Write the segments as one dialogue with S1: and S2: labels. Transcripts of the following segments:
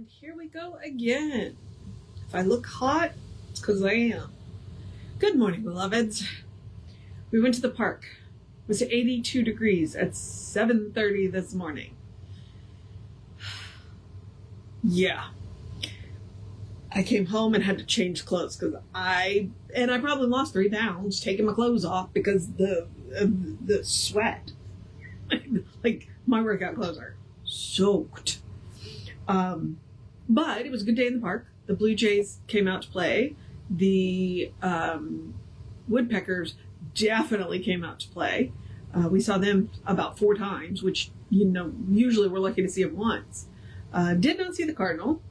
S1: here we go again. If I look hot, it's because I am. Good morning, beloveds. We went to the park. It was 82 degrees at 7:30 this morning. Yeah. I came home and had to change clothes because I probably lost 3 pounds taking my clothes off because the sweat. Like, my workout clothes are soaked. But it was a good day in the park. The Blue Jays came out to play. The Woodpeckers definitely came out to play. We saw them about 4 times, which, usually we're lucky to see them once. Did not see the Cardinal.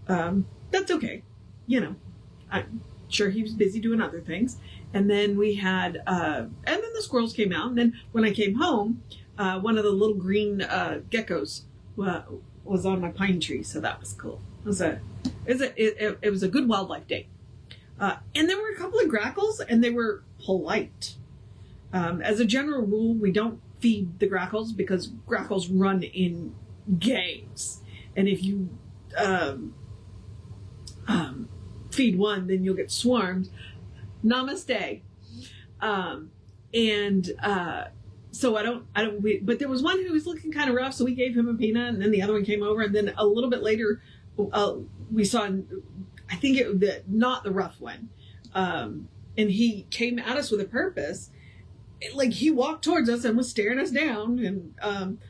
S1: That's okay. I'm sure he was busy doing other things. And then we had, and then the squirrels came out. And then when I came home, one of the little green geckos was on my pine tree. So that was cool. It was a good wildlife day. And there were a couple of grackles, and they were polite. As a general rule, we don't feed the grackles because grackles run in gangs. And if you feed one, then you'll get swarmed. Namaste. So but there was one who was looking kind of rough, so we gave him a peanut, and then the other one came over, and then a little bit later, we saw, I think not the rough one, and he came at us with a purpose. Like, he walked towards us and was staring us down, and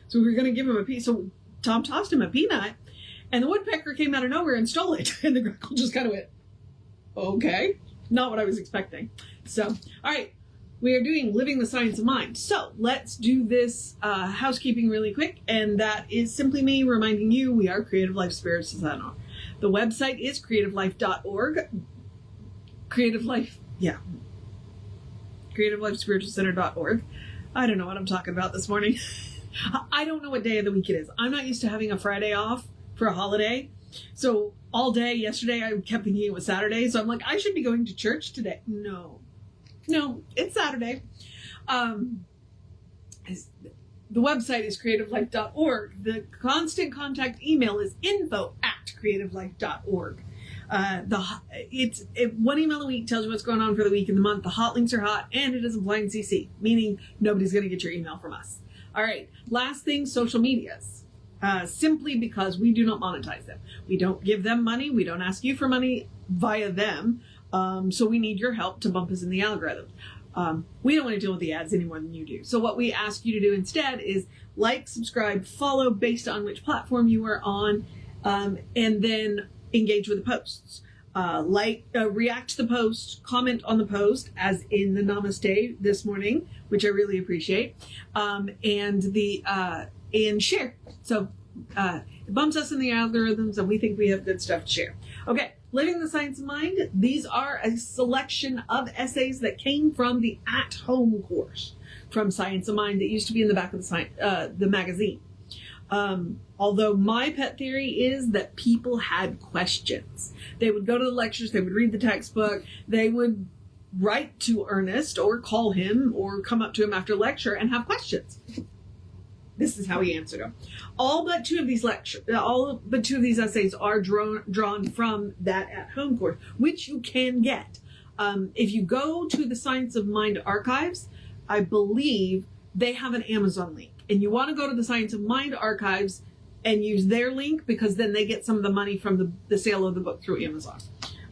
S1: so we were going to give him a piece. So Tom tossed him a peanut, and the woodpecker came out of nowhere and stole it, and the grackle just kind of went, okay, not what I was expecting. So, all right, we are doing Living the Science of Mind. So let's do this housekeeping really quick, and that is simply me reminding you we are Creative Life Spirit Center. The website is creativelife.org. creativelife.spiritualcenter.org. I don't know what I'm talking about this morning. I don't know what day of the week it is. I'm not used to having a Friday off for a holiday. So all day yesterday, I kept thinking it was Saturday. So I'm like, I should be going to church today. No, it's Saturday. The website is creativelife.org. The constant contact email is info@creativelife.org. One email a week tells you what's going on for the week and the month. The hot links are hot, and it is a blind CC, meaning nobody's going to get your email from us. All right. Last thing, social medias. Simply because we do not monetize them. We don't give them money. We don't ask you for money via them. So we need your help to bump us in the algorithm. We don't want to deal with the ads any more than you do. So what we ask you to do instead is like, subscribe, follow based on which platform you are on, and then engage with the posts. React to the post, comment on the post, as in the Namaste this morning, which I really appreciate, and share. So it bumps us in the algorithms, and we think we have good stuff to share. Okay, Living the Science of Mind. These are a selection of essays that came from the at-home course from Science of Mind that used to be in the back of the magazine. Although my pet theory is that people had questions. They would go to the lectures, they would read the textbook, they would write to Ernest or call him or come up to him after lecture and have questions. This is how he answered them. All but two of these essays are drawn from that at-home course, which you can get. If you go to the Science of Mind archives, I believe they have an Amazon link. And you want to go to the Science of Mind archives and use their link, because then they get some of the money from the sale of the book through Amazon.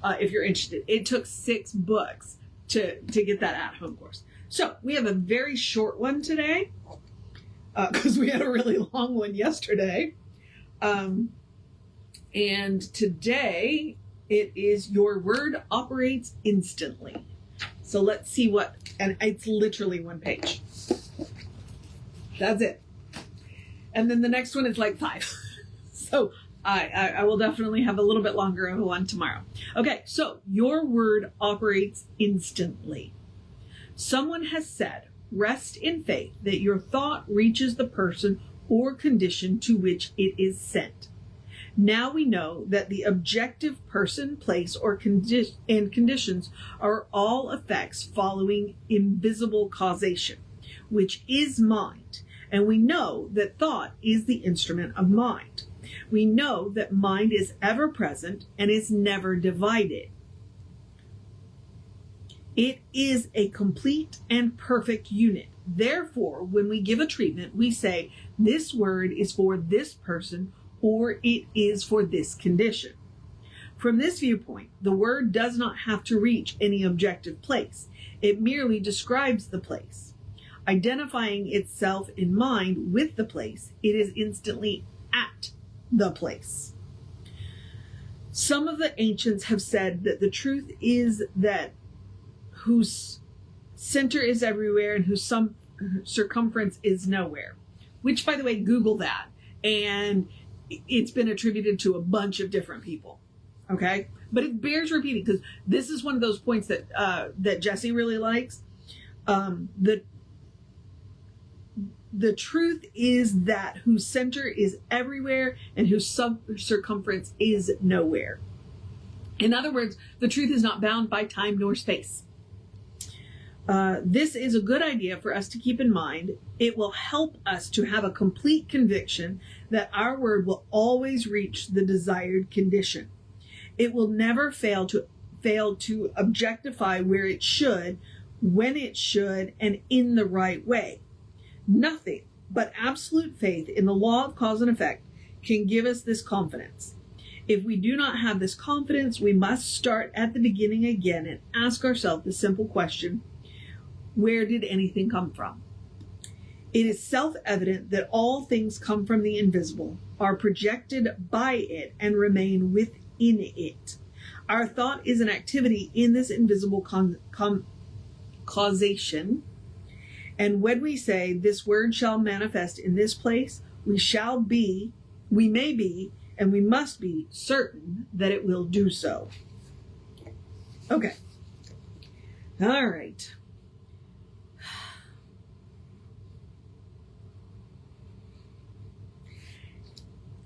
S1: If you're interested. It took 6 books to get that at-home course. So we have a very short one today, because we had a really long one yesterday. And today it is Your Word Operates Instantly. So let's see and it's literally 1 page. That's it. And then the next one is like 5. So I will definitely have a little bit longer of one tomorrow. Okay, so your word operates instantly. Someone has said, rest in faith that your thought reaches the person or condition to which it is sent. Now we know that the objective person, place, or conditions are all effects following invisible causation, which is mind. And we know that thought is the instrument of mind. We know that mind is ever present and is never divided. It is a complete and perfect unit. Therefore, when we give a treatment, we say this word is for this person or it is for this condition. From this viewpoint, the word does not have to reach any objective place. It merely describes the place. Identifying itself in mind with the place, it is instantly at the place. Some of the ancients have said that the truth is that whose center is everywhere and whose circumference is nowhere. Which, by the way, Google that. And it's been attributed to a bunch of different people. Okay? But it bears repeating because this is one of those points that that Jesse really likes. The truth is that whose center is everywhere and whose circumference is nowhere. In other words, the truth is not bound by time nor space. This is a good idea for us to keep in mind. It will help us to have a complete conviction that our word will always reach the desired condition. It will never fail to objectify where it should, when it should, and in the right way. Nothing but absolute faith in the law of cause and effect can give us this confidence. If we do not have this confidence, we must start at the beginning again and ask ourselves the simple question, where did anything come from? It is self-evident that all things come from the invisible, are projected by it, and remain within it. Our thought is an activity in this invisible causation. And when we say this word shall manifest in this place, we may be, and we must be certain that it will do so. Okay. All right.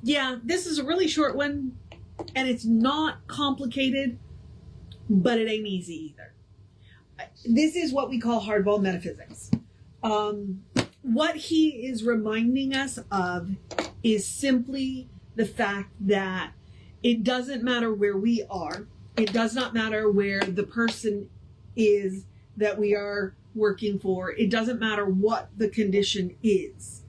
S1: Yeah, this is a really short one, and it's not complicated, but it ain't easy either. This is what we call hardball metaphysics. What he is reminding us of is simply the fact that it doesn't matter where we are. It does not matter where the person is that we are working for. It doesn't matter what the condition is.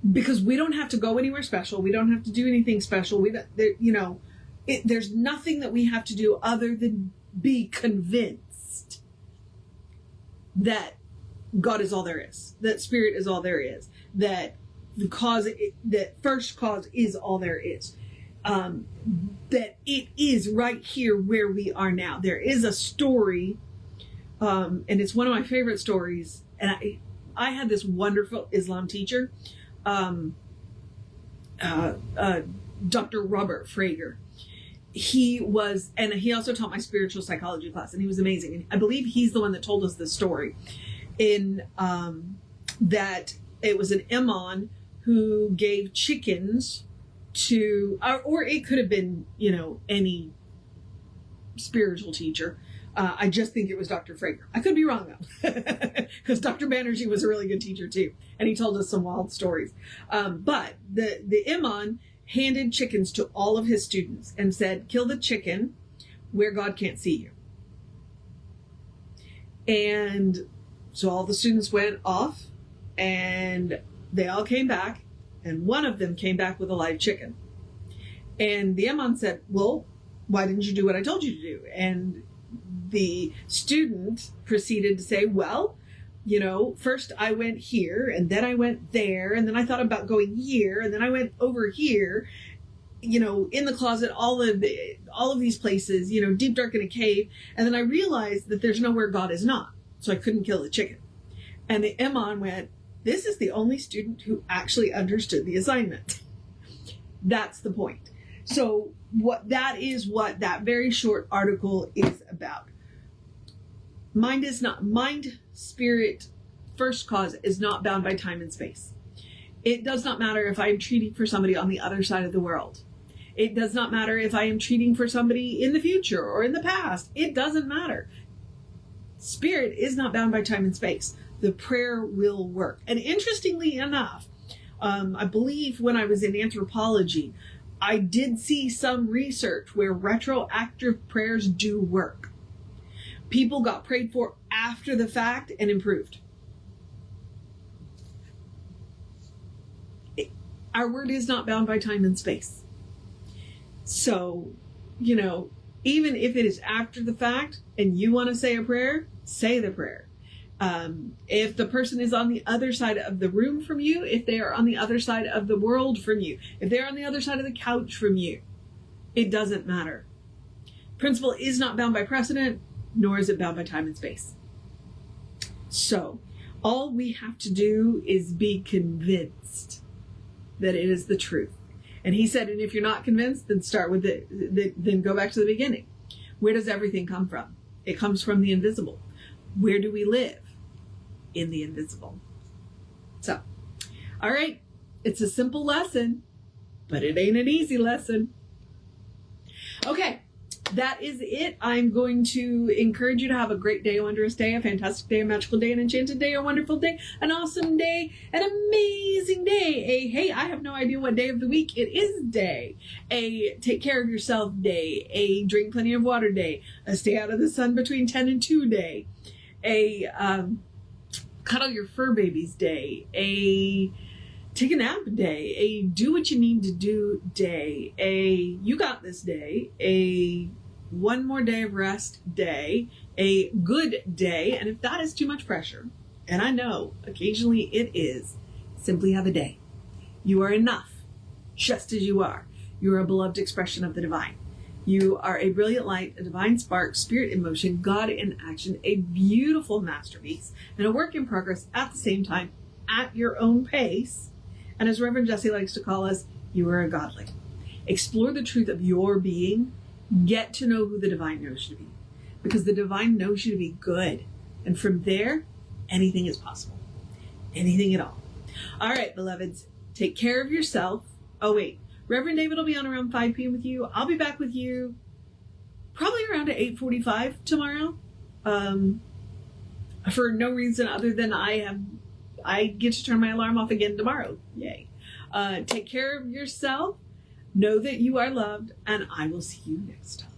S1: Because we don't have to go anywhere special. We don't have to do anything special. There's nothing that we have to do other than be convinced that God is all there is, that spirit is all there is, that that first cause is all there is, that it is right here where we are now. There is a story, and it's one of my favorite stories. And I had this wonderful Islam teacher, Dr. Robert Frager. He also taught my spiritual psychology class, and he was amazing. And I believe he's the one that told us this story that it was an imam who gave chickens to, or it could have been, any spiritual teacher. I just think it was Dr. Frager. I could be wrong though, because Dr. Banerjee was a really good teacher too, and he told us some wild stories. But the imam handed chickens to all of his students and said, "Kill the chicken where God can't see you." And so all the students went off, and they all came back, and one of them came back with a live chicken. And the imam said, "Well, why didn't you do what I told you to do?" And the student proceeded to say, "Well, first I went here, and then I went there, and then I thought about going here, and then I went over here, in the closet, all of these places, deep, dark in a cave, and then I realized that there's nowhere God is not, so I couldn't kill the chicken." And the imam went, "This is the only student who actually understood the assignment." That's the point. So what that very short article is about. Mind, spirit, first cause is not bound by time and space. It does not matter if I am treating for somebody on the other side of the world. It does not matter if I am treating for somebody in the future or in the past. It doesn't matter. Spirit is not bound by time and space. The prayer will work. And interestingly enough, I believe when I was in anthropology, I did see some research where retroactive prayers do work. People got prayed for after the fact and improved. Our word is not bound by time and space. So, even if it is after the fact and you want to say a prayer, say the prayer. If the person is on the other side of the room from you, if they are on the other side of the world from you, if they're on the other side of the couch from you, it doesn't matter. Principle is not bound by precedent, nor is it bound by time and space. So all we have to do is be convinced that it is the truth. And he said, and if you're not convinced, then start with then go back to the beginning. Where does everything come from? It comes from the invisible. Where do we live? In the invisible. So, all right, it's a simple lesson, but it ain't an easy lesson. Okay, that is it. I'm going to encourage you to have a great day, a wondrous day, a fantastic day, a magical day, an enchanted day, a wonderful day, an awesome day, an amazing day. Hey, I have no idea what day of the week it is day. A take care of yourself day. A drink plenty of water day. A stay out of the sun between 10 and 2 day. A cuddle your fur babies day. A take a nap day. A do what you need to do day. A you got this day. A one more day of rest day. A good day. And if that is too much pressure, and I know occasionally it is, simply have a day. You are enough, just as you are. You are a beloved expression of the divine. You are a brilliant light, a divine spark, spirit in motion, God in action, a beautiful masterpiece, and a work in progress at the same time, at your own pace. And as Reverend Jesse likes to call us, you are a godly. Explore the truth of your being. Get to know who the divine knows you to be. Because the divine knows you to be good. And from there, anything is possible. Anything at all. All right, beloveds, take care of yourself. Oh, wait. Reverend David will be on around 5 p.m. with you. I'll be back with you probably around at 8:45 tomorrow. For no reason other than I get to turn my alarm off again tomorrow. Yay. Take care of yourself. Know that you are loved, and I will see you next time.